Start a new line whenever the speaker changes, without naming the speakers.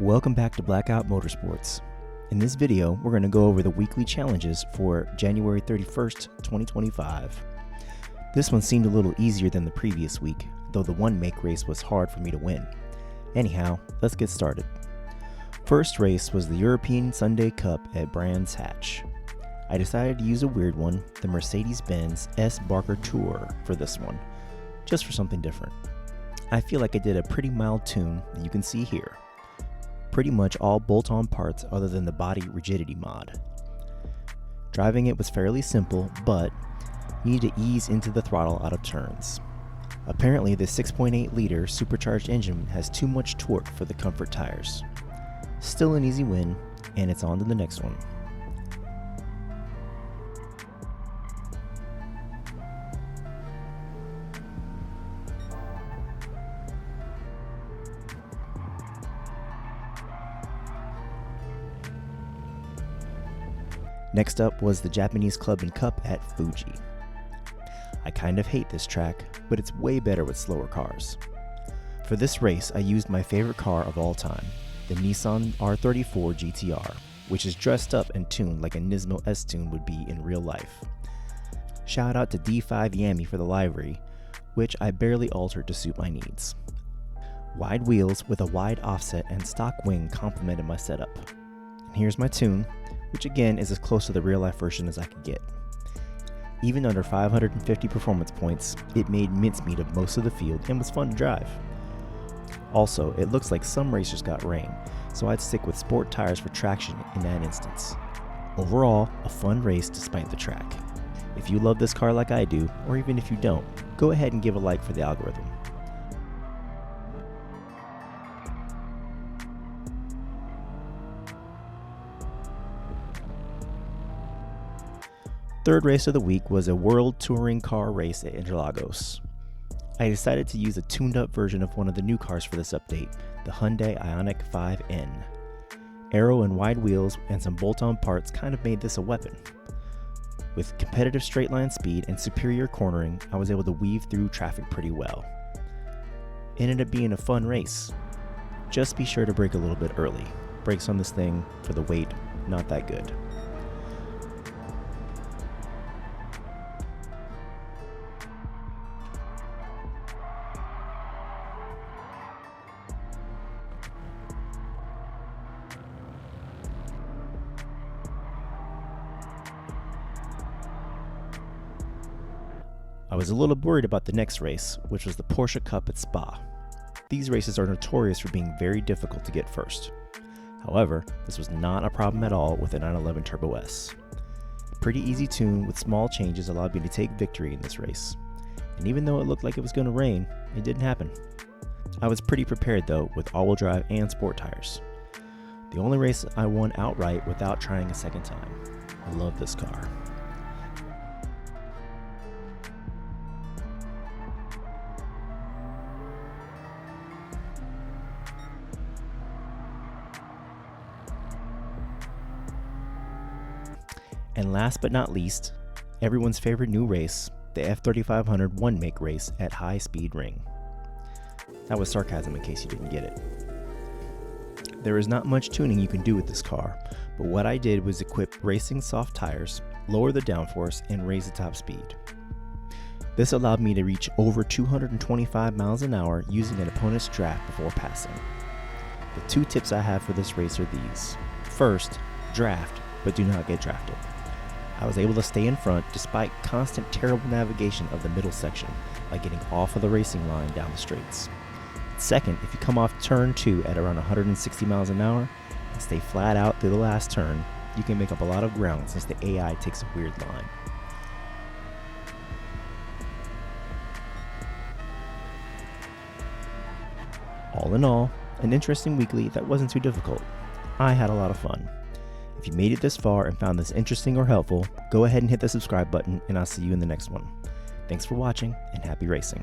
Welcome back to Blackout Motorsports. In this video, we're going to go over the weekly challenges for January 31st, 2025. This one seemed a little easier than the previous week, though the one make race was hard for me to win. Anyhow, let's get started. First race was the European Sunday Cup at Brands Hatch. I decided to use a weird one, the Mercedes-Benz S Barker Tourer, for this one, just for something different. I feel like I did a pretty mild tune that you can see here. Pretty much all bolt-on parts other than the body rigidity mod. Driving it was fairly simple, but you need to ease into the throttle out of turns. Apparently the 6.8 liter supercharged engine has too much torque for the comfort tires. Still an easy win, and it's on to the next one. Next up was the Japanese Clubman Cup at Fuji. I kind of hate this track, but it's way better with slower cars. For this race, I used my favorite car of all time, the Nissan R34 GTR, which is dressed up and tuned like a Nismo S-Tune would be in real life. Shout out to D5 Yami for the livery, which I barely altered to suit my needs. Wide wheels with a wide offset and stock wing complemented my setup. And here's my tune, which again is as close to the real life version as I could get. Even under 550 performance points, it made mincemeat of most of the field and was fun to drive. Also, it looks like some racers got rain, so I'd stick with sport tires for traction in that instance. Overall, a fun race despite the track. If you love this car like I do, or even if you don't, go ahead and give a like for the algorithm. Third race of the week was a world touring car race at Interlagos. I decided to use a tuned up version of one of the new cars for this update, the Hyundai IONIQ 5N. Aero and wide wheels and some bolt-on parts kind of made this a weapon. With competitive straight line speed and superior cornering, I was able to weave through traffic pretty well. It ended up being a fun race. Just be sure to brake a little bit early. Brakes on this thing, for the weight, not that good. I was a little worried about the next race, which was the Porsche Cup at Spa. These races are notorious for being very difficult to get first. However, this was not a problem at all with the 911 Turbo S. A pretty easy tune with small changes allowed me to take victory in this race. And even though it looked like it was going to rain, it didn't happen. I was pretty prepared though with all-wheel drive and sport tires. The only race I won outright without trying a second time. I love this car. And last but not least, everyone's favorite new race, the F3500 one make race at High Speed Ring. That was sarcasm in case you didn't get it. There is not much tuning you can do with this car, but what I did was equip racing soft tires, lower the downforce, and raise the top speed. This allowed me to reach over 225 miles an hour using an opponent's draft before passing. The two tips I have for this race are these. First, draft, but do not get drafted. I was able to stay in front despite constant terrible navigation of the middle section, like getting off of the racing line down the straights. Second, if you come off turn 2 at around 160 miles an hour and stay flat out through the last turn, you can make up a lot of ground since the AI takes a weird line. All in all, an interesting weekly that wasn't too difficult. I had a lot of fun. If you made it this far and found this interesting or helpful, go ahead and hit the subscribe button and I'll see you in the next one. Thanks for watching and happy racing.